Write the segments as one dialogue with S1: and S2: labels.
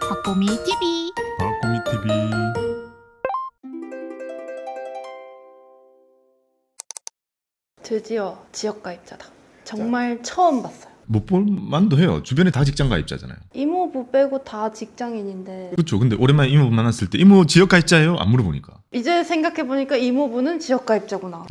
S1: 박보미 TV.
S2: 박보미 TV.
S3: 드디어 지역가입자다. 정말 처음 봤어요.
S2: 못 볼 만도 해요. 주변에 다 직장 가입자잖아요.
S3: 이모부 빼고 다 직장인인데
S2: 그렇죠. 근데 오랜만에 이모 만났을 때 이모 지역 가입자예요? 안 물어보니까.
S3: 이제 생각해보니까 이모부는 지역가입자구나.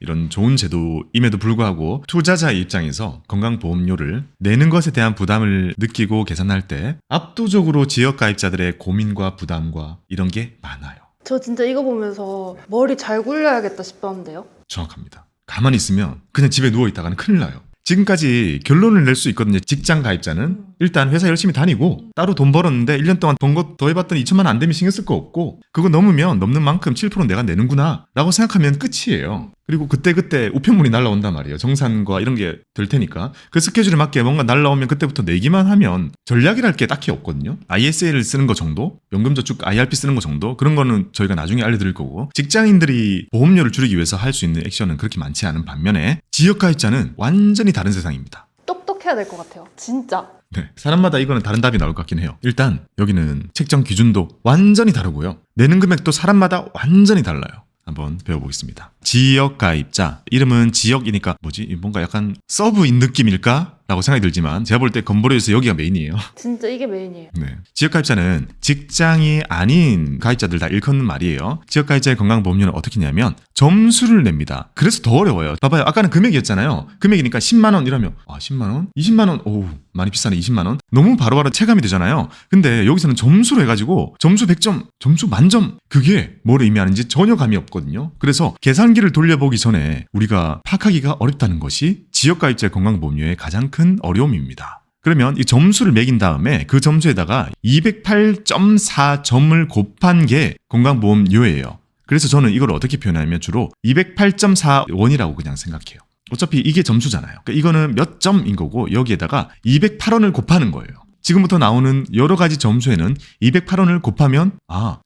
S2: 이런 좋은 제도임에도 불구하고 투자자의 입장에서 건강보험료를 내는 것에 대한 부담을 느끼고 계산할 때 압도적으로 지역 가입자들의 고민과 부담과 이런 게 많아요.
S3: 저 진짜 이거 보면서 머리 잘 굴려야겠다 싶었는데요.
S2: 정확합니다. 가만히 있으면 그냥 집에 누워있다가는 큰일 나요. 지금까지 결론을 낼 수 있거든요. 직장 가입자는 일단 회사 열심히 다니고 따로 돈 벌었는데 1년 동안 번 거 더해봤더니 2천만 원 안 되면 신경 쓸 거 없고 그거 넘으면 넘는 만큼 7% 내가 내는구나 라고 생각하면 끝이에요. 그리고 그때그때 우편물이 날라온단 말이에요. 정산과 이런 게 될 테니까 그 스케줄에 맞게 뭔가 날라오면 그때부터 내기만 하면 전략이랄 게 딱히 없거든요. ISA를 쓰는 거 정도, 연금저축 IRP 쓰는 거 정도, 그런 거는 저희가 나중에 알려드릴 거고, 직장인들이 보험료를 줄이기 위해서 할 수 있는 액션은 그렇게 많지 않은 반면에 지역가입자는 완전히 다른 세상입니다.
S3: 똑똑해야 될 것 같아요. 진짜.
S2: 네, 사람마다 이거는 다른 답이 나올 것 같긴 해요. 일단 여기는 책정 기준도 완전히 다르고요. 내는 금액도 사람마다 완전히 달라요. 한번 배워보겠습니다. 지역가입자, 이름은 지역이니까 뭐지? 뭔가 약간 서브인 느낌일까? 라고 생각이 들지만 제가 볼 때 건보료에서 여기가 메인이에요.
S3: 진짜 이게 메인이에요.
S2: 네. 지역가입자는 직장이 아닌 가입자들 다 일컫는 말이에요. 지역가입자의 건강보험료는 어떻게 하냐면 점수를 냅니다. 그래서 더 어려워요. 봐봐요. 아까는 금액이었잖아요. 금액이니까 10만 원 이러면 10만 원? 20만 원? 오우 많이 비싸네. 20만 원? 너무 바로바로 체감이 되잖아요. 근데 여기서는 점수로 해가지고 점수 100점, 점수 만점, 그게 뭘 의미하는지 전혀 감이 없거든요. 그래서 계산기를 돌려보기 전에 우리가 파악하기가 어렵다는 것이 지역가입자의 건강보험료의 가장 큰 어려움입니다. 그러면 이 점수를 매긴 다음에 그 점수에다가 208.4점을 곱한 게 건강보험료예요. 그래서 저는 이걸 어떻게 표현하냐면 주로 208.4원이라고 그냥 생각해요. 어차피 이게 점수잖아요. 그러니까 이거는 몇 점인 거고 여기에다가 208원을 곱하는 거예요. 지금부터 나오는 여러 가지 점수에는 208원을 곱하면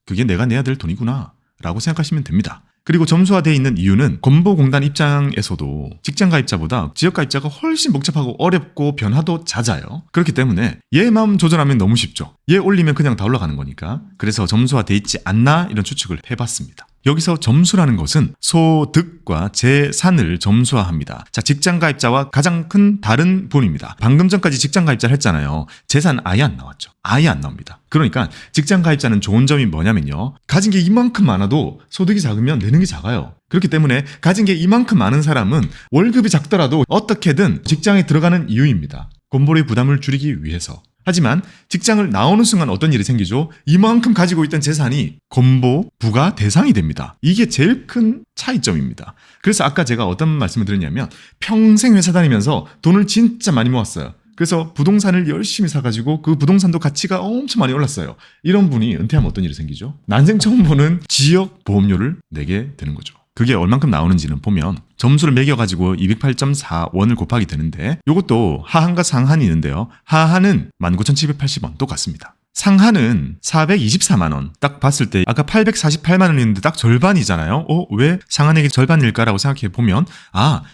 S2: 그게 내가 내야 될 돈이구나 라고 생각하시면 됩니다. 그리고 점수화되어 있는 이유는 건보공단 입장에서도 직장가입자보다 지역가입자가 훨씬 복잡하고 어렵고 변화도 잦아요. 그렇기 때문에 얘 마음 조절하면 너무 쉽죠. 얘 올리면 그냥 다 올라가는 거니까. 그래서 점수화되어 있지 않나 이런 추측을 해봤습니다. 여기서 점수라는 것은 소득과 재산을 점수화합니다. 자, 직장가입자와 가장 큰 다른 부분입니다. 방금 전까지 직장가입자를 했잖아요. 재산 아예 안 나왔죠. 아예 안 나옵니다. 그러니까 직장가입자는 좋은 점이 뭐냐면요. 가진 게 이만큼 많아도 소득이 작으면 내는 게 작아요. 그렇기 때문에 가진 게 이만큼 많은 사람은 월급이 작더라도 어떻게든 직장에 들어가는 이유입니다. 건보료의 부담을 줄이기 위해서. 하지만 직장을 나오는 순간 어떤 일이 생기죠? 이만큼 가지고 있던 재산이 건보 부과 대상이 됩니다. 이게 제일 큰 차이점입니다. 그래서 아까 제가 어떤 말씀을 드렸냐면 평생 회사 다니면서 돈을 진짜 많이 모았어요. 그래서 부동산을 열심히 사가지고 그 부동산도 가치가 엄청 많이 올랐어요. 이런 분이 은퇴하면 어떤 일이 생기죠? 난생 처음 보는 지역 보험료를 내게 되는 거죠. 그게 얼만큼 나오는지는 보면 점수를 매겨가지고 208.4원을 곱하게 되는데 이것도 하한과 상한이 있는데요. 하한은 19,780원 똑같습니다. 상한은 424만원. 딱 봤을 때 아까 848만원이었는데 딱 절반이잖아요. 왜 상한액이 절반일까라고 생각해보면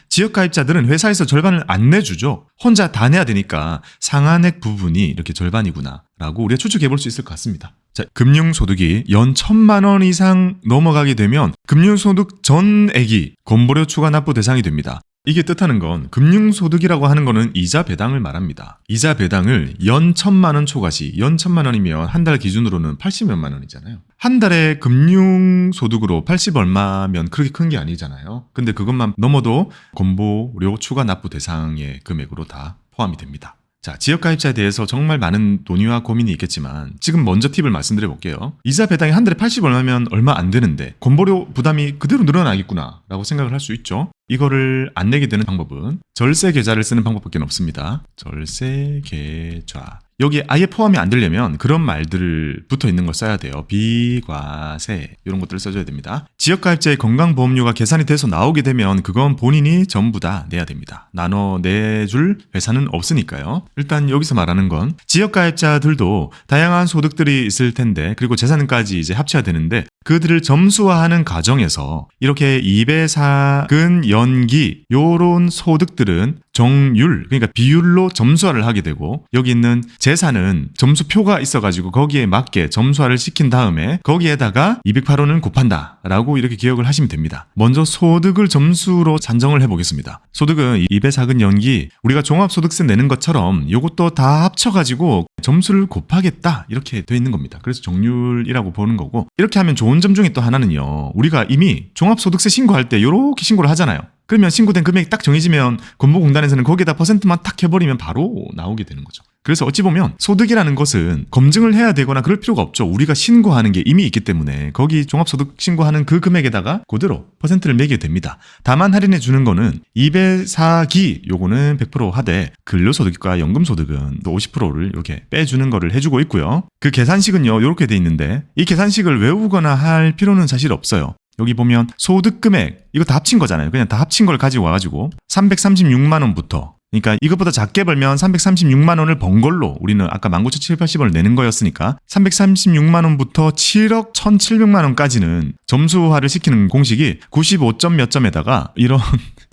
S2: 지역가입자들은 회사에서 절반을 안 내주죠. 혼자 다 내야 되니까 상한액 부분이 이렇게 절반이구나 라고 우리가 추측해볼 수 있을 것 같습니다. 자, 금융소득이 연 1,000만 원 이상 넘어가게 되면 금융소득 전액이 건보료 추가 납부 대상이 됩니다. 이게 뜻하는 건 금융소득이라고 하는 거는 이자 배당을 말합니다. 이자 배당을 연 1,000만 원 초과시, 연 1,000만 원이면 한 달 기준으로는 80몇만 원이잖아요. 한 달에 금융소득으로 80 얼마면 그렇게 큰 게 아니잖아요. 근데 그것만 넘어도 건보료 추가 납부 대상의 금액으로 다 포함이 됩니다. 자, 지역가입자에 대해서 정말 많은 논의와 고민이 있겠지만 지금 먼저 팁을 말씀드려 볼게요. 이자 배당이 한 달에 80 얼마면 얼마 안 되는데 건보료 부담이 그대로 늘어나겠구나 라고 생각을 할 수 있죠. 이거를 안 내게 되는 방법은 절세 계좌를 쓰는 방법밖에 없습니다. 절세 계좌. 여기 아예 포함이 안 되려면 그런 말들을 붙어 있는 걸 써야 돼요. 비과세 이런 것들을 써줘야 됩니다. 지역가입자의 건강보험료가 계산이 돼서 나오게 되면 그건 본인이 전부 다 내야 됩니다. 나눠 내줄 회사는 없으니까요. 일단 여기서 말하는 건 지역가입자들도 다양한 소득들이 있을 텐데 그리고 재산까지 이제 합쳐야 되는데 그들을 점수화하는 과정에서 이렇게 2배, 4근, 연기 요런 소득들은 정률, 그러니까 비율로 점수화를 하게 되고 여기 있는 재산은 점수표가 있어가지고 거기에 맞게 점수화를 시킨 다음에 거기에다가 208원을 곱한다 라고 이렇게 기억을 하시면 됩니다. 먼저 소득을 점수로 산정을 해보겠습니다. 소득은 2배사근 연기 우리가 종합소득세 내는 것처럼 이것도 다 합쳐가지고 점수를 곱하겠다 이렇게 돼 있는 겁니다. 그래서 정률이라고 보는 거고 이렇게 하면 좋은 점 중에 또 하나는요. 우리가 이미 종합소득세 신고할 때 이렇게 신고를 하잖아요. 그러면 신고된 금액이 딱 정해지면 건보공단에서는 거기에다 퍼센트만 딱 해버리면 바로 나오게 되는 거죠. 그래서 어찌 보면 소득이라는 것은 검증을 해야 되거나 그럴 필요가 없죠. 우리가 신고하는 게 이미 있기 때문에 거기 종합소득 신고하는 그 금액에다가 그대로 퍼센트를 매기게 됩니다. 다만 할인해 주는 거는 2배사기 요거는 100% 하되 근로소득과 연금소득은 또 50%를 이렇게 빼주는 거를 해주고 있고요. 그 계산식은요 이렇게 돼 있는데 이 계산식을 외우거나 할 필요는 사실 없어요. 여기 보면 소득금액 이거 다 합친 거잖아요. 그냥 다 합친 걸 가지고 와가지고 336만 원부터 그러니까 이것보다 작게 벌면 336만 원을 번 걸로 우리는 아까 19,780원을 내는 거였으니까 336만 원부터 7억 1,700만 원까지는 점수화를 시키는 공식이 95점 몇 점에다가 이런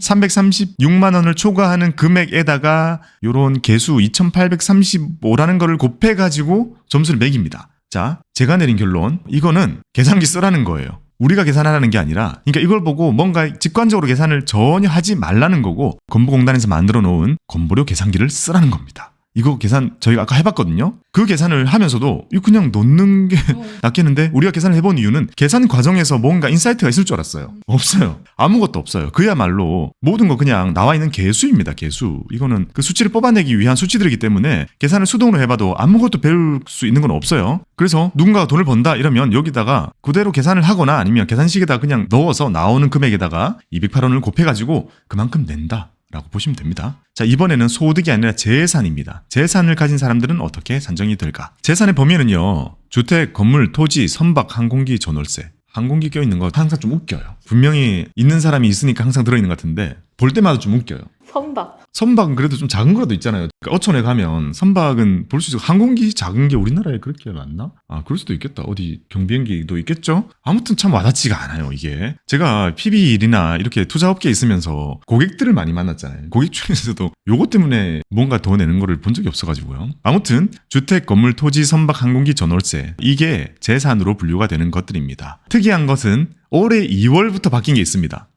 S2: 336만 원을 초과하는 금액에다가 이런 개수 2,835라는 거를 곱해가지고 점수를 매깁니다. 자, 제가 내린 결론 이거는 계산기 쓰라는 거예요. 우리가 계산하라는 게 아니라 그러니까 이걸 보고 뭔가 직관적으로 계산을 전혀 하지 말라는 거고 건보공단에서 만들어 놓은 건보료 계산기를 쓰라는 겁니다. 이거 계산 저희가 아까 해봤거든요. 그 계산을 하면서도 이거 그냥 넣는 게 낫겠는데 우리가 계산을 해본 이유는 계산 과정에서 뭔가 인사이트가 있을 줄 알았어요. 없어요. 아무것도 없어요. 그야말로 모든 거 그냥 나와 있는 개수입니다. 개수. 이거는 그 수치를 뽑아내기 위한 수치들이기 때문에 계산을 수동으로 해봐도 아무것도 배울 수 있는 건 없어요. 그래서 누군가가 돈을 번다 이러면 여기다가 그대로 계산을 하거나 아니면 계산식에다 그냥 넣어서 나오는 금액에다가 208원을 곱해가지고 그만큼 낸다. 라고 보시면 됩니다. 자, 이번에는 소득이 아니라 재산입니다. 재산을 가진 사람들은 어떻게 산정이 될까? 재산의 범위는요. 주택, 건물, 토지, 선박, 항공기, 전월세. 항공기 껴있는 거 항상 좀 웃겨요. 분명히 있는 사람이 있으니까 항상 들어있는 것 같은데 볼 때마다 좀 웃겨요.
S3: 선박.
S2: 선박은 그래도 좀 작은 거라도 있잖아요. 그러니까 어촌에 가면 선박은 볼 수 있어. 항공기 작은 게 우리나라에 그렇게 많나? 아, 그럴 수도 있겠다. 어디 경비행기도 있겠죠? 아무튼 참 와닿지가 않아요, 이게. 제가 PB일이나 이렇게 투자업계에 있으면서 고객들을 많이 만났잖아요. 고객 중에서도 요것 때문에 뭔가 더 내는 거를 본 적이 없어가지고요. 아무튼 주택, 건물, 토지, 선박, 항공기, 전월세 이게 재산으로 분류가 되는 것들입니다. 특이한 것은 올해 2월부터 바뀐 게 있습니다.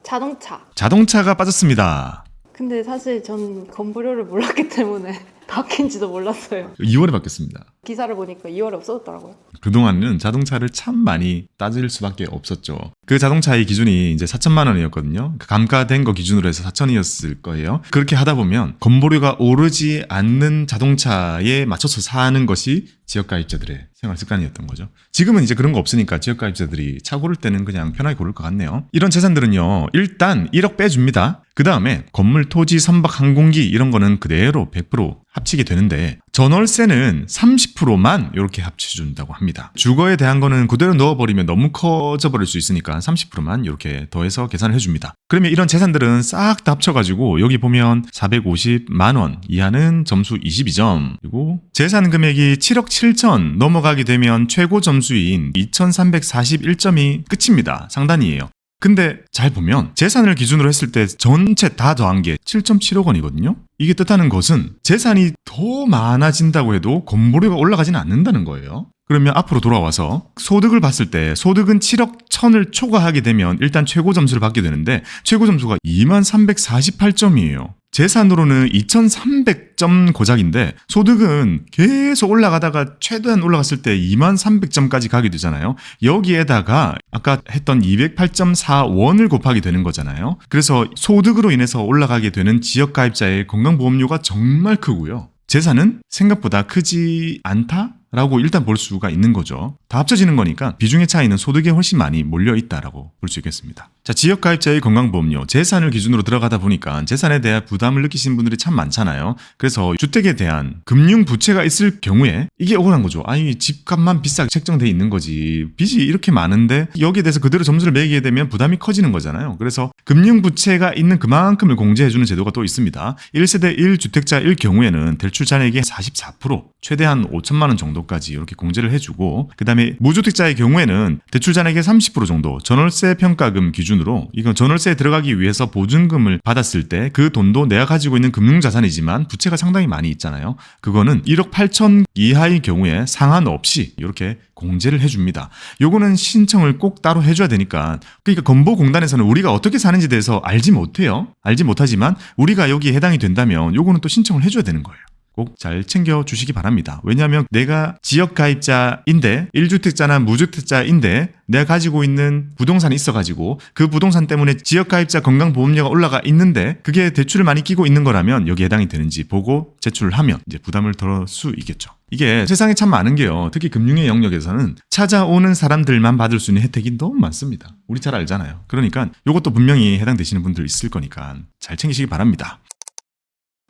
S2: 자동차가 빠졌습니다.
S3: 근데 사실 전 건보료를 몰랐기 때문에 바뀐지도 몰랐어요.
S2: 2월에 바뀌었습니다.
S3: 기사를 보니까 2월에 없어졌더라고요.
S2: 그동안은 자동차를 참 많이 따질 수밖에 없었죠. 그 자동차의 기준이 이제 4천만 원이었거든요. 그 감가된 거 기준으로 해서 4천이었을 거예요. 그렇게 하다 보면 건보료가 오르지 않는 자동차에 맞춰서 사는 것이 지역가입자들의 생활 습관이었던 거죠. 지금은 이제 그런 거 없으니까 지역가입자들이 차 고를 때는 그냥 편하게 고를 것 같네요. 이런 재산들은요. 일단 1억 빼줍니다. 그 다음에 건물, 토지, 선박, 항공기 이런 거는 그대로 100% 합치게 되는데 전월세는 30%만 이렇게 합쳐준다고 합니다. 주거에 대한 거는 그대로 넣어버리면 너무 커져버릴 수 있으니까 30%만 이렇게 더해서 계산을 해줍니다. 그러면 이런 재산들은 싹 다 합쳐가지고 여기 보면 450만 원 이하는 점수 22점 그리고 재산 금액이 7억 7천 넘어가게 되면 최고 점수인 2341점이 끝입니다. 상단이에요. 근데 잘 보면 재산을 기준으로 했을 때 전체 다 더한 게 7.7억 원이거든요. 이게 뜻하는 것은 재산이 더 많아진다고 해도 건보료가 올라가지는 않는다는 거예요. 그러면 앞으로 돌아와서 소득을 봤을 때 소득은 7억 1천을 초과하게 되면 일단 최고 점수를 받게 되는데 최고 점수가 2348점이에요. 재산으로는 2300점 고작인데 소득은 계속 올라가다가 최대한 올라갔을 때 2300점까지 가게 되잖아요. 여기에다가 아까 했던 208.4원을 곱하게 되는 거잖아요. 그래서 소득으로 인해서 올라가게 되는 지역가입자의 건강보험료가 정말 크고요. 재산은 생각보다 크지 않다라고 일단 볼 수가 있는 거죠. 다 합쳐지는 거니까 비중의 차이는 소득에 훨씬 많이 몰려있다라고 볼 수 있겠습니다. 자, 지역가입자의 건강보험료, 재산을 기준으로 들어가다 보니까 재산에 대한 부담을 느끼시는 분들이 참 많잖아요. 그래서 주택에 대한 금융부채가 있을 경우에 이게 억울한 거죠. 아니, 집값만 비싸게 책정돼 있는 거지. 빚이 이렇게 많은데 여기에 대해서 그대로 점수를 매기게 되면 부담이 커지는 거잖아요. 그래서 금융부채가 있는 그만큼을 공제해주는 제도가 또 있습니다. 1세대 1주택자일 경우에는 대출 잔액의 44%, 최대한 5천만 원 정도까지 이렇게 공제를 해주고 그 다음에 그다음에 무주택자의 경우에는 대출 잔액의 30% 정도 전월세 평가금 기준으로 이건 전월세에 들어가기 위해서 보증금을 받았을 때 그 돈도 내가 가지고 있는 금융자산이지만 부채가 상당히 많이 있잖아요. 그거는 1억 8천 이하의 경우에 상한 없이 이렇게 공제를 해줍니다. 요거는 신청을 꼭 따로 해줘야 되니까 그러니까 건보공단에서는 우리가 어떻게 사는지 대해서 알지 못해요. 알지 못하지만 우리가 여기에 해당이 된다면 요거는 또 신청을 해줘야 되는 거예요. 꼭 잘 챙겨주시기 바랍니다. 왜냐하면 내가 지역가입자인데 1주택자나 무주택자인데 내가 가지고 있는 부동산이 있어가지고 그 부동산 때문에 지역가입자 건강보험료가 올라가 있는데 그게 대출을 많이 끼고 있는 거라면 여기에 해당이 되는지 보고 제출을 하면 이제 부담을 덜을 수 있겠죠. 이게 세상에 참 많은 게요. 특히 금융의 영역에서는 찾아오는 사람들만 받을 수 있는 혜택이 너무 많습니다. 우리 잘 알잖아요. 그러니까 이것도 분명히 해당되시는 분들 있을 거니까 잘 챙기시기 바랍니다.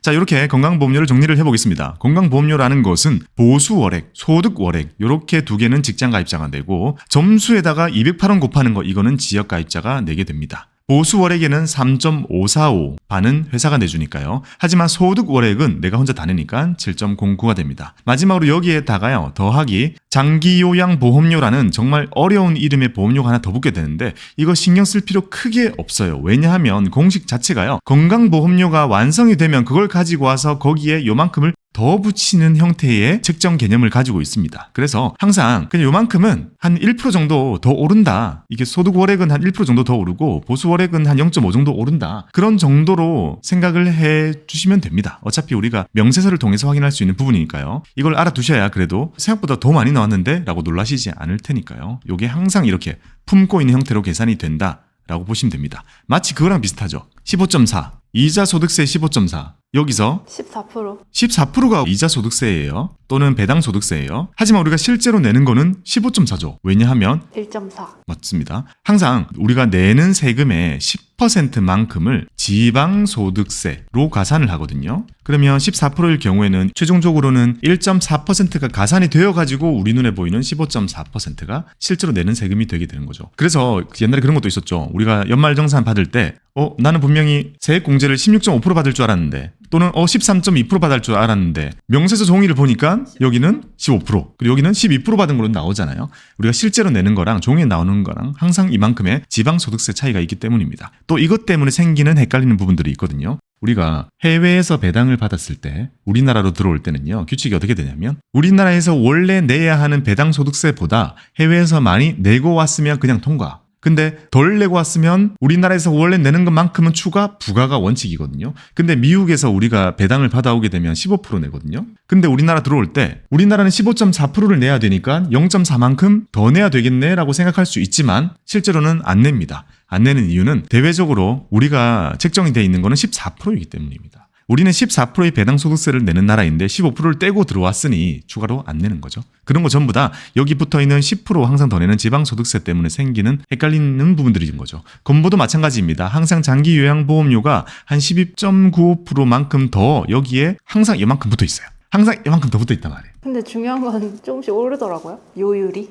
S2: 자, 이렇게 건강보험료를 정리를 해보겠습니다. 건강보험료라는 것은 보수월액, 소득월액 이렇게 두 개는 직장가입자가 내고 점수에다가 208원 곱하는 거 이거는 지역가입자가 내게 됩니다. 보수월액에는 3.545 반은 회사가 내주니까요. 하지만 소득월액은 내가 혼자 다 내니까 7.09가 됩니다. 마지막으로 여기에다가요 더하기 장기요양보험료라는 정말 어려운 이름의 보험료가 하나 더 붙게 되는데 이거 신경 쓸 필요 크게 없어요. 왜냐하면 공식 자체가요 건강보험료가 완성이 되면 그걸 가지고 와서 거기에 요만큼을 더 붙이는 형태의 책정 개념을 가지고 있습니다. 그래서 항상 그냥 요만큼은 한 1% 정도 더 오른다. 이게 소득월액은 한 1% 정도 더 오르고 보수월액은 한 0.5 정도 오른다. 그런 정도로 생각을 해 주시면 됩니다. 어차피 우리가 명세서를 통해서 확인할 수 있는 부분이니까요. 이걸 알아두셔야 그래도 생각보다 더 많이 나왔는데 라고 놀라시지 않을 테니까요. 이게 항상 이렇게 품고 있는 형태로 계산이 된다 라고 보시면 됩니다. 마치 그거랑 비슷하죠. 15.4 이자 소득세 15.4 여기서 14%가 이자 소득세예요. 또는 배당 소득세예요. 하지만 우리가 실제로 내는 거는 15.4죠. 왜냐하면
S3: 1.4
S2: 맞습니다. 항상 우리가 내는 세금의 10%만큼을 지방소득세로 가산을 하거든요. 그러면 14%일 경우에는 최종적으로는 1.4%가 가산이 되어가지고 우리 눈에 보이는 15.4%가 실제로 내는 세금이 되게 되는 거죠. 그래서 옛날에 그런 것도 있었죠. 우리가 연말정산 받을 때 나는 분명히 세액공제를 16.5% 받을 줄 알았는데 또는 13.2% 받을 줄 알았는데 명세서 종이를 보니까 여기는 15% 그리고 여기는 12% 받은 걸로 나오잖아요. 우리가 실제로 내는 거랑 종이에 나오는 거랑 항상 이만큼의 지방소득세 차이가 있기 때문입니다. 또 이것 때문에 생기는 헷갈리는 부분들이 있거든요. 우리가 해외에서 배당을 받았을 때 우리나라로 들어올 때는요. 규칙이 어떻게 되냐면 우리나라에서 원래 내야 하는 배당 소득세보다 해외에서 많이 내고 왔으면 그냥 통과. 근데 덜 내고 왔으면 우리나라에서 원래 내는 것만큼은 추가 부가가 원칙이거든요. 근데 미국에서 우리가 배당을 받아오게 되면 15% 내거든요. 근데 우리나라 들어올 때 우리나라는 15.4%를 내야 되니까 0.4만큼 더 내야 되겠네라고 생각할 수 있지만 실제로는 안 냅니다. 안 내는 이유는 대외적으로 우리가 책정이 돼 있는 거는 14%이기 때문입니다. 우리는 14%의 배당 소득세를 내는 나라인데 15%를 떼고 들어왔으니 추가로 안 내는 거죠. 그런 거 전부 다 여기 붙어있는 10% 항상 더 내는 지방소득세 때문에 생기는 헷갈리는 부분들인 거죠. 건보도 마찬가지입니다. 항상 장기요양보험료가 한 12.95%만큼 더 여기에 항상 이만큼 붙어 있어요. 항상 이만큼 더 붙어 있단 말이에요.
S3: 근데 중요한 건 조금씩 오르더라고요. 요율이.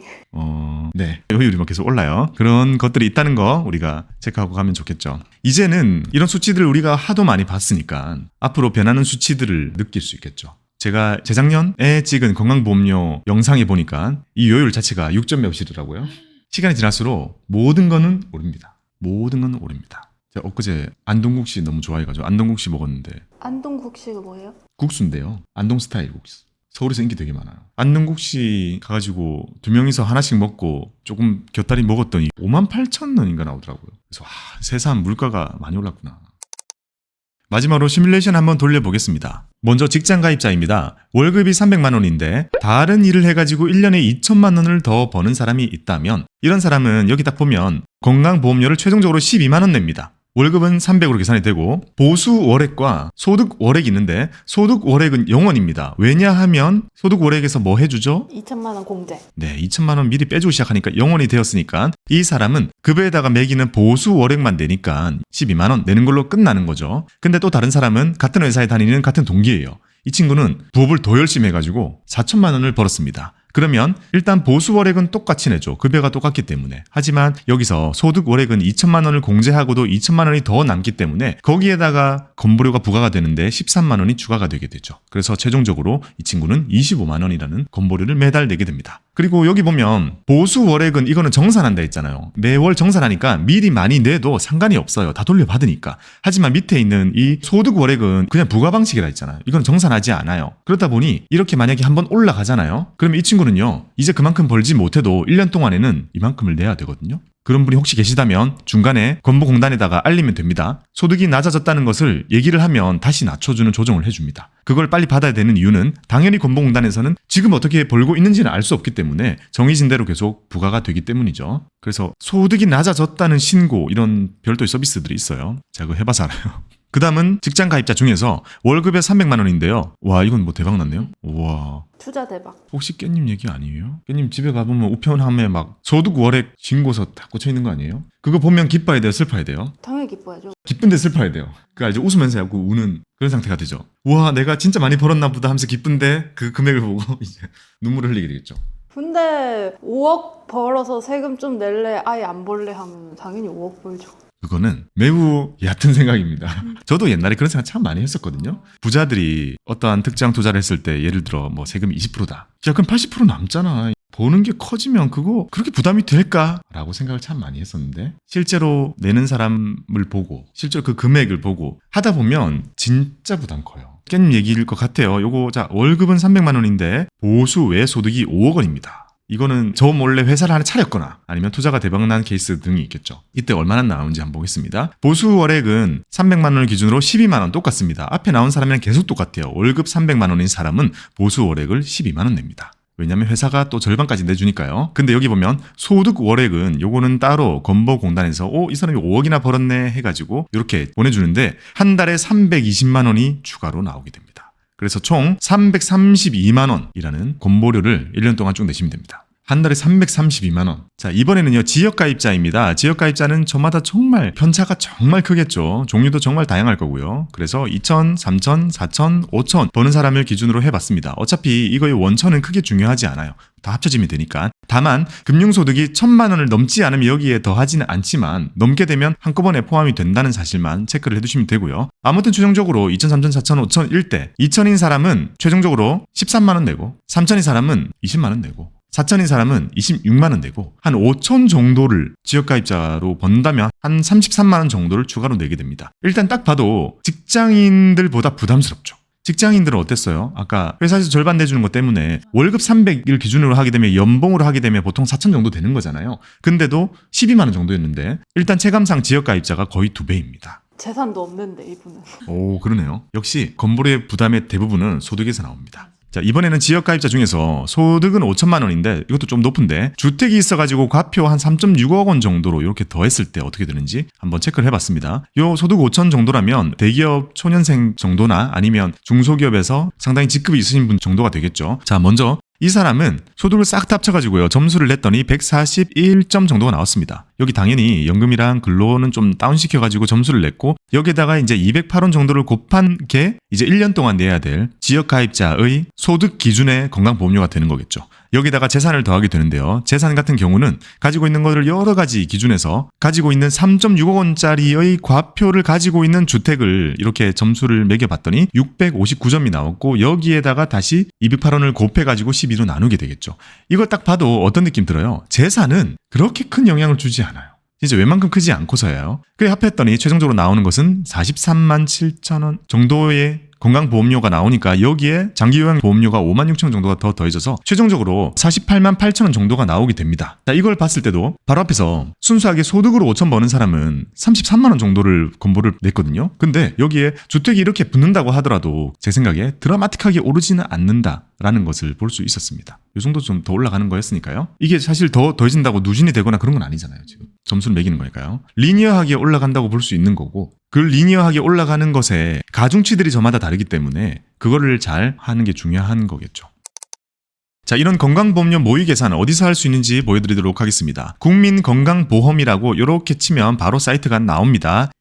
S2: 네. 요율이 막 계속 올라요. 그런 것들이 있다는 거 우리가 체크하고 가면 좋겠죠. 이제는 이런 수치들을 우리가 하도 많이 봤으니까 앞으로 변하는 수치들을 느낄 수 있겠죠. 제가 재작년에 찍은 건강보험료 영상에 보니까 이 요율 자체가 6점 몇이더라고요. 시간이 지날수록 모든 거는 오릅니다. 모든 건 오릅니다. 제가 엊그제 안동국시 너무 좋아해가지고 안동국시 먹었는데
S3: 안동국시가 뭐예요?
S2: 국수인데요. 안동 스타일 국수. 서울에서 인기 되게 많아요. 안동국시 가가지고 두 명이서 하나씩 먹고 조금 곁다리 먹었더니 58,000원인가 나오더라고요. 그래서 세상 물가가 많이 올랐구나. 마지막으로 시뮬레이션 한번 돌려보겠습니다. 먼저 직장가입자입니다. 월급이 300만 원인데 다른 일을 해가지고 1년에 2천만 원을 더 버는 사람이 있다면 이런 사람은 여기 딱 보면 건강보험료를 최종적으로 12만 원 냅니다. 월급은 300으로 계산이 되고 보수월액과 소득월액이 있는데 소득월액은 0원입니다. 왜냐하면 소득월액에서 뭐 해주죠?
S3: 2천만 원 공제.
S2: 네, 2천만 원 미리 빼주고 시작하니까 0원이 되었으니까 이 사람은 급여에다가 매기는 보수월액만 내니까 12만 원 내는 걸로 끝나는 거죠. 근데 또 다른 사람은 같은 회사에 다니는 같은 동기예요. 이 친구는 부업을 더 열심히 해가지고 4천만 원을 벌었습니다. 그러면 일단 보수월액은 똑같이 내죠. 급여가 똑같기 때문에. 하지만 여기서 소득월액은 2천만 원을 공제하고도 2천만 원이 더 남기 때문에 거기에다가 건보료가 부과가 되는데 13만 원이 추가가 되게 되죠. 그래서 최종적으로 이 친구는 25만 원이라는 건보료를 매달 내게 됩니다. 그리고 여기 보면 보수 월액은 이거는 정산한다 했잖아요. 매월 정산하니까 미리 많이 내도 상관이 없어요. 다 돌려받으니까. 하지만 밑에 있는 이 소득 월액은 그냥 부과 방식이라 했잖아요. 이건 정산하지 않아요. 그러다 보니 이렇게 만약에 한번 올라가잖아요. 그러면 이 친구는요. 이제 그만큼 벌지 못해도 1년 동안에는 이만큼을 내야 되거든요. 그런 분이 혹시 계시다면 중간에 건보공단에다가 알리면 됩니다. 소득이 낮아졌다는 것을 얘기를 하면 다시 낮춰주는 조정을 해줍니다. 그걸 빨리 받아야 되는 이유는 당연히 건보공단에서는 지금 어떻게 벌고 있는지는 알 수 없기 때문에 정해진 대로 계속 부과가 되기 때문이죠. 그래서 소득이 낮아졌다는 신고 이런 별도의 서비스들이 있어요. 제가 그거 해봐서 알아요. 그 다음은 직장 가입자 중에서 월급에 300만 원인데요. 와 이건 뭐 대박 났네요. 와
S3: 투자 대박.
S2: 혹시 깻님 얘기 아니에요? 깻님 집에 가보면 우편함에 막 소득 월액 신고서 다 꽂혀 있는 거 아니에요? 그거 보면 기뻐야 돼요? 슬퍼야 돼요?
S3: 당연히 기뻐야죠.
S2: 기쁜데 슬퍼야 돼요. 그 알죠? 웃으면서 하고 우는 그런 상태가 되죠. 와 내가 진짜 많이 벌었나 보다 하면서 기쁜데 그 금액을 보고 이제 눈물을 흘리게 되겠죠.
S3: 근데 5억 벌어서 세금 좀 낼래 아예 안 벌래 하면 당연히 5억 벌죠.
S2: 그거는 매우 얕은 생각입니다. 저도 옛날에 그런 생각 참 많이 했었거든요. 부자들이 어떠한 특정 투자를 했을 때 예를 들어 뭐 세금이 20%다. 야 그럼 80% 남잖아. 버는 게 커지면 그거 그렇게 부담이 될까? 라고 생각을 참 많이 했었는데 실제로 내는 사람을 보고 실제로 그 금액을 보고 하다 보면 진짜 부담 커요. 깻님 얘기일 것 같아요. 요거 자 월급은 300만 원인데 보수 외 소득이 5억 원입니다. 이거는 저 몰래 회사를 하나 차렸거나 아니면 투자가 대박난 케이스 등이 있겠죠. 이때 얼마나 나오는지 한번 보겠습니다. 보수 월액은 300만 원을 기준으로 12만 원 똑같습니다. 앞에 나온 사람이랑 계속 똑같아요. 월급 300만 원인 사람은 보수 월액을 12만 원 냅니다. 왜냐면 회사가 또 절반까지 내주니까요. 근데 여기 보면 소득 월액은 요거는 따로 건보공단에서 이 사람이 5억이나 벌었네 해가지고 이렇게 보내주는데 한 달에 320만 원이 추가로 나오게 됩니다. 그래서 총 332만 원이라는 건보료를 1년 동안 쭉 내시면 됩니다. 한 달에 332만 원. 자, 이번에는요, 지역가입자입니다. 지역가입자는 저마다 정말 편차가 정말 크겠죠. 종류도 정말 다양할 거고요. 그래서 2천, 3천, 4천, 5천 버는 사람을 기준으로 해봤습니다. 어차피 이거의 원천은 크게 중요하지 않아요. 다 합쳐지면 되니까. 다만 금융소득이 1,000만 원을 넘지 않으면 여기에 더하지는 않지만 넘게 되면 한꺼번에 포함이 된다는 사실만 체크를 해두시면 되고요. 아무튼 최종적으로 2천, 3천, 4천, 5천, 1대 2천인 사람은 최종적으로 13만 원 내고 3천인 사람은 20만 원 내고 4천인 사람은 26만 원 내고 한 5천 정도를 지역가입자로 번다면 한 33만 원 정도를 추가로 내게 됩니다. 일단 딱 봐도 직장인들보다 부담스럽죠. 직장인들은 어땠어요? 아까 회사에서 절반 내주는 것 때문에 월급 300을 기준으로 하게 되면 연봉으로 하게 되면 보통 4천 정도 되는 거잖아요. 근데도 12만 원 정도였는데 일단 체감상 지역가입자가 거의 2배입니다.
S3: 재산도 없는데 이분은.
S2: 오 그러네요. 역시 건보료의 부담의 대부분은 소득에서 나옵니다. 자 이번에는 지역가입자 중에서 소득은 5천만 원인데 이것도 좀 높은데 주택이 있어가지고 과표 한 3.6억 원 정도로 이렇게 더했을 때 어떻게 되는지 한번 체크를 해봤습니다. 요 소득 5천 정도라면 대기업 초년생 정도나 아니면 중소기업에서 상당히 직급이 있으신 분 정도가 되겠죠. 자 먼저 이 사람은 소득을 싹 다 합쳐가지고요. 점수를 냈더니 141점 정도가 나왔습니다. 여기 당연히 연금이랑 근로는 좀 다운시켜가지고 점수를 냈고 여기에다가 이제 208원 정도를 곱한 게 이제 1년 동안 내야 될 지역가입자의 소득 기준의 건강보험료가 되는 거겠죠. 여기다가 재산을 더하게 되는데요. 재산 같은 경우는 가지고 있는 것을 여러 가지 기준에서 가지고 있는 3.6억 원짜리의 과표를 가지고 있는 주택을 이렇게 점수를 매겨봤더니 659점이 나왔고 여기에다가 다시 208원을 곱해가지고 12로 나누게 되겠죠. 이걸 딱 봐도 어떤 느낌 들어요? 재산은 그렇게 큰 영향을 주지 않아요. 진짜 웬만큼 크지 않고서요. 그래 합했더니 최종적으로 나오는 것은 43만 7천 원 정도의 건강보험료가 나오니까 여기에 장기요양보험료가 5만 6천 원 정도가 더 더해져서 최종적으로 48만 8천 원 정도가 나오게 됩니다. 자, 이걸 봤을 때도 바로 앞에서 순수하게 소득으로 5천 버는 사람은 33만 원 정도를 건보를 냈거든요. 근데 여기에 주택이 이렇게 붙는다고 하더라도 제 생각에 드라마틱하게 오르지는 않는다라는 것을 볼 수 있었습니다. 이 정도 좀 더 올라가는 거였으니까요. 이게 사실 더 더해진다고 누진이 되거나 그런 건 아니잖아요. 지금 점수를 매기는 거니까요. 리니어하게 올라간다고 볼 수 있는 거고 그 리니어하게 올라가는 것에 가중치들이 저마다 다르기 때문에 그거를 잘 하는 게 중요한 거겠죠. 자, 이런 건강보험료 모의 계산을 어디서 할 수 있는지 보여드리도록 하겠습니다. 국민건강보험이라고 이렇게 치면 바로 사이트가 나옵니다.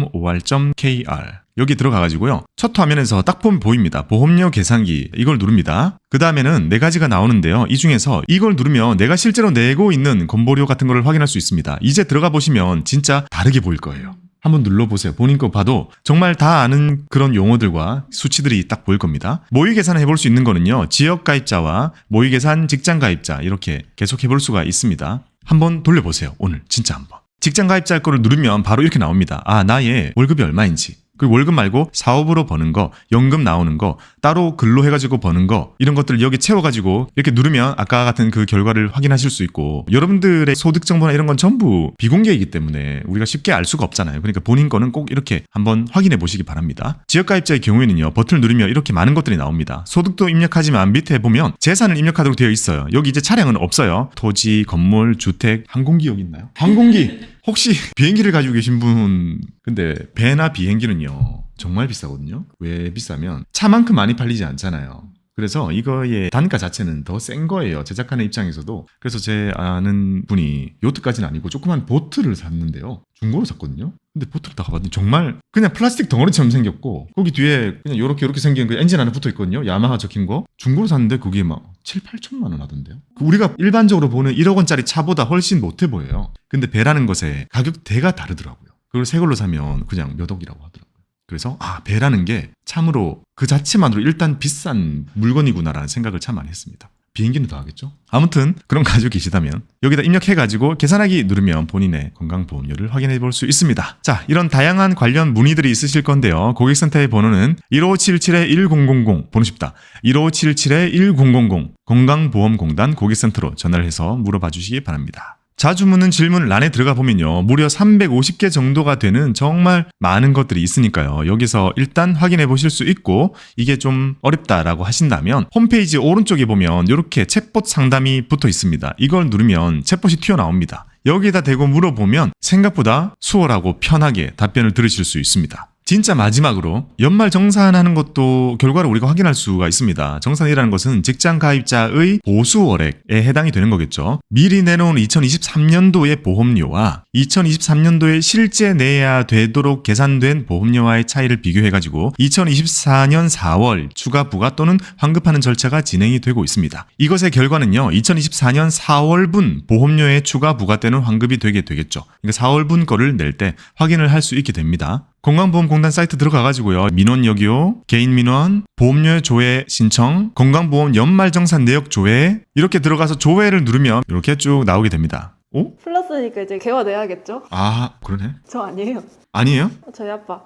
S2: nhis.or.kr 여기 들어가가지고요. 첫 화면에서 딱 보면 보입니다. 보험료 계산기 이걸 누릅니다. 그 다음에는 4가지가 나오는데요. 이 중에서 이걸 누르면 내가 실제로 내고 있는 건보료 같은 거를 확인할 수 있습니다. 이제 들어가 보시면 진짜 다르게 보일 거예요. 한번 눌러보세요. 본인 거 봐도 정말 다 아는 그런 용어들과 수치들이 딱 보일 겁니다. 모의 계산을 해볼 수 있는 거는요. 지역 가입자와 모의 계산 직장 가입자 이렇게 계속 해볼 수가 있습니다. 한번 돌려보세요. 오늘 진짜 한번. 직장 가입자 거를 누르면 바로 이렇게 나옵니다. 아, 나의 월급이 얼마인지. 그리고 월급 말고 사업으로 버는 거, 연금 나오는 거, 따로 근로 해가지고 버는 거 이런 것들을 여기 채워가지고 이렇게 누르면 아까 같은 그 결과를 확인하실 수 있고 여러분들의 소득 정보나 이런 건 전부 비공개이기 때문에 우리가 쉽게 알 수가 없잖아요. 그러니까 본인 거는 꼭 이렇게 한번 확인해 보시기 바랍니다. 지역가입자의 경우에는요. 버튼을 누르면 이렇게 많은 것들이 나옵니다. 소득도 입력하지만 밑에 보면 재산을 입력하도록 되어 있어요. 여기 이제 차량은 없어요. 토지, 건물, 주택, 항공기 여기 있나요? 항공기! 혹시 비행기를 가지고 계신 분 근데 배나 비행기는요 정말 비싸거든요. 왜 비싸면 차만큼 많이 팔리지 않잖아요. 그래서 이거의 단가 자체는 더 센 거예요. 제작하는 입장에서도. 그래서 제 아는 분이 요트까지는 아니고 조그만 보트를 샀는데요. 중고로 샀거든요. 근데 보트를 딱 가봤더니 정말 그냥 플라스틱 덩어리처럼 생겼고 거기 뒤에 그냥 요렇게 생긴 그 엔진 하나 붙어 있거든요. 야마하 적힌 거. 중고로 샀는데 그게 막 7, 8천만 원 하던데요. 우리가 일반적으로 보는 1억 원짜리 차보다 훨씬 못해 보여요. 근데 배라는 것에 가격대가 다르더라고요. 그걸 새 걸로 사면 그냥 몇 억이라고 하더라고요. 그래서 배라는 게 참으로 그 자체만으로 일단 비싼 물건이구나라는 생각을 참 많이 했습니다. 비행기는 더 하겠죠? 아무튼 그런 가지고 계시다면 여기다 입력해가지고 계산하기 누르면 본인의 건강보험료를 확인해 볼 수 있습니다. 자, 이런 다양한 관련 문의들이 있으실 건데요. 고객센터의 번호는 1577-1000 번호 쉽다. 1577-1000 건강보험공단 고객센터로 전화를 해서 물어봐 주시기 바랍니다. 자주 묻는 질문란에 들어가 보면요. 무려 350개 정도가 되는 정말 많은 것들이 있으니까요. 여기서 일단 확인해 보실 수 있고 이게 좀 어렵다라고 하신다면 홈페이지 오른쪽에 보면 이렇게 챗봇 상담이 붙어 있습니다. 이걸 누르면 챗봇이 튀어나옵니다. 여기에다 대고 물어보면 생각보다 수월하고 편하게 답변을 들으실 수 있습니다. 진짜 마지막으로 연말 정산하는 것도 결과를 우리가 확인할 수가 있습니다. 정산이라는 것은 직장 가입자의 보수월액에 해당이 되는 거겠죠. 미리 내놓은 2023년도의 보험료와 2023년도에 실제 내야 되도록 계산된 보험료와의 차이를 비교해가지고 2024년 4월 추가 부과 또는 환급하는 절차가 진행이 되고 있습니다. 이것의 결과는요. 2024년 4월분 보험료의 추가 부과되는 환급이 되게 되겠죠. 그러니까 4월분 거를 낼 때 확인을 할 수 있게 됩니다. 건강보험공단 사이트 들어가가지고요. 민원 여기요, 개인 민원, 보험료 조회 신청, 건강보험 연말정산 내역 조회 이렇게 들어가서 조회를 누르면 이렇게 쭉 나오게 됩니다. 오?
S3: 플러스니까 이제 개화 내야겠죠?
S2: 아, 그러네.
S3: 저 아니에요.
S2: 아니에요?
S3: 저희 아빠.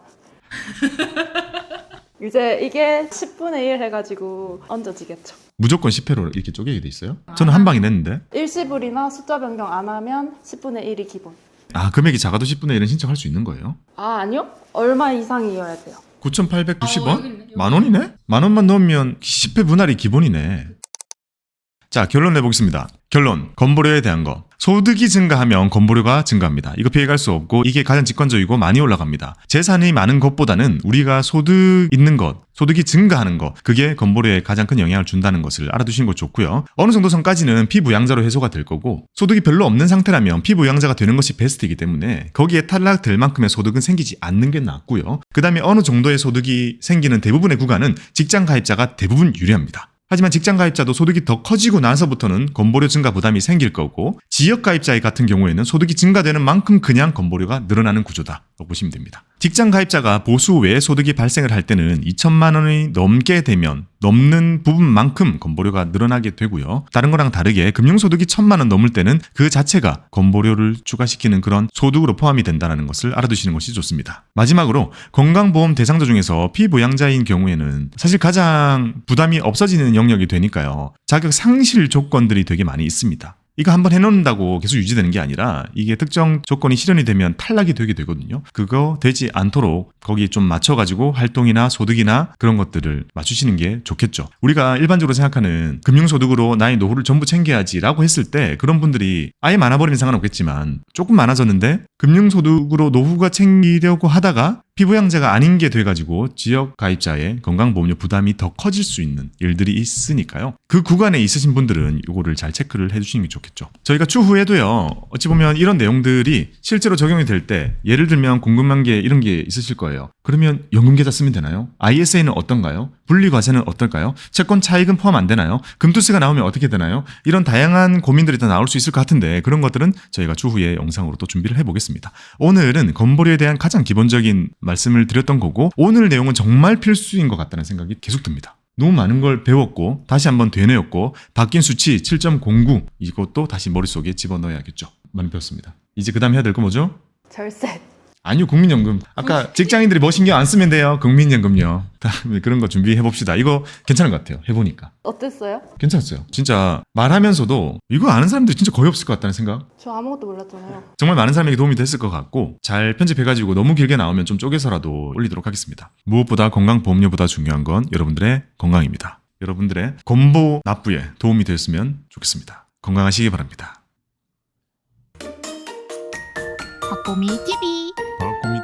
S3: 이제 이게 10분의 1 해가지고 얹어지겠죠.
S2: 무조건 10회로 이렇게 쪼개게 돼 있어요? 저는 한 방에 냈는데.
S3: 일시불이나 숫자 변경 안 하면 10분의 1이 기본.
S2: 금액이 작아도 10분의 1은 신청할 수 있는 거예요?
S3: 아니요. 얼마 이상이어야 돼요.
S2: 9,890원? 만 원이네? 만 원만 넣으면 10회 분할이 기본이네. 자, 결론 내보겠습니다. 결론, 건보료에 대한 거. 소득이 증가하면 건보료가 증가합니다. 이거 피해갈 수 없고 이게 가장 직관적이고 많이 올라갑니다. 재산이 많은 것보다는 우리가 소득 있는 것, 소득이 증가하는 것, 그게 건보료에 가장 큰 영향을 준다는 것을 알아두시는 거 좋고요. 어느 정도 선까지는 피부양자로 해소가 될 거고 소득이 별로 없는 상태라면 피부양자가 되는 것이 베스트이기 때문에 거기에 탈락될 만큼의 소득은 생기지 않는 게 낫고요. 그 다음에 어느 정도의 소득이 생기는 대부분의 구간은 직장 가입자가 대부분 유리합니다. 하지만 직장 가입자도 소득이 더 커지고 나서부터는 건보료 증가 부담이 생길 거고 지역 가입자 같은 경우에는 소득이 증가되는 만큼 그냥 건보료가 늘어나는 구조다라고 보시면 됩니다. 직장 가입자가 보수 외에 소득이 발생을 할 때는 2천만 원이 넘게 되면 넘는 부분만큼 건보료가 늘어나게 되고요. 다른 거랑 다르게 금융소득이 1,000만 원 넘을 때는 그 자체가 건보료를 추가시키는 그런 소득으로 포함이 된다는 것을 알아두시는 것이 좋습니다. 마지막으로 건강보험 대상자 중에서 피부양자인 경우에는 사실 가장 부담이 없어지는 영역이 되니까요. 자격 상실 조건들이 되게 많이 있습니다. 이거 한번 해놓는다고 계속 유지되는 게 아니라 이게 특정 조건이 실현이 되면 탈락이 되게 되거든요. 그거 되지 않도록 거기에 좀 맞춰가지고 활동이나 소득이나 그런 것들을 맞추시는 게 좋겠죠. 우리가 일반적으로 생각하는 금융소득으로 나의 노후를 전부 챙겨야지라고 했을 때 그런 분들이 아예 많아버리면 상관없겠지만 조금 많아졌는데 금융소득으로 노후가 챙기려고 하다가 피부양자가 아닌 게 돼가지고 지역 가입자의 건강보험료 부담이 더 커질 수 있는 일들이 있으니까요. 그 구간에 있으신 분들은 이거를 잘 체크를 해주시는 게 좋겠죠. 저희가 추후에도요. 어찌 보면 이런 내용들이 실제로 적용이 될 때 예를 들면 궁금한 게 이런 게 있으실 거예요. 그러면 연금계좌 쓰면 되나요? ISA는 어떤가요? 분리과세는 어떨까요? 채권 차익은 포함 안 되나요? 금투세가 나오면 어떻게 되나요? 이런 다양한 고민들이 다 나올 수 있을 것 같은데 그런 것들은 저희가 추후에 영상으로 또 준비를 해보겠습니다. 오늘은 건보료에 대한 가장 기본적인 말씀을 드렸던 거고 오늘 내용은 정말 필수인 것 같다는 생각이 계속 듭니다. 너무 많은 걸 배웠고 다시 한번 되뇌었고 바뀐 수치 7.09 이것도 다시 머릿속에 집어넣어야겠죠. 많이 배웠습니다. 이제 그 다음 해야 될 거 뭐죠?
S3: 절세.
S2: 아니요, 국민연금. 아까 직장인들이 뭐 신경 안 쓰면 돼요. 국민연금요. 다음에 그런 거 준비해 봅시다. 이거 괜찮은 것 같아요. 해보니까.
S3: 어땠어요?
S2: 괜찮았어요. 진짜 말하면서도 이거 아는 사람들이 진짜 거의 없을 것 같다는 생각.
S3: 저 아무것도 몰랐잖아요.
S2: 정말 많은 사람에게 도움이 됐을 것 같고 잘 편집해가지고 너무 길게 나오면 좀 쪼개서라도 올리도록 하겠습니다. 무엇보다 건강보험료보다 중요한 건 여러분들의 건강입니다. 여러분들의 건보 납부에 도움이 되었으면 좋겠습니다. 건강하시기 바랍니다.
S1: 박보미 TV.
S2: 박보미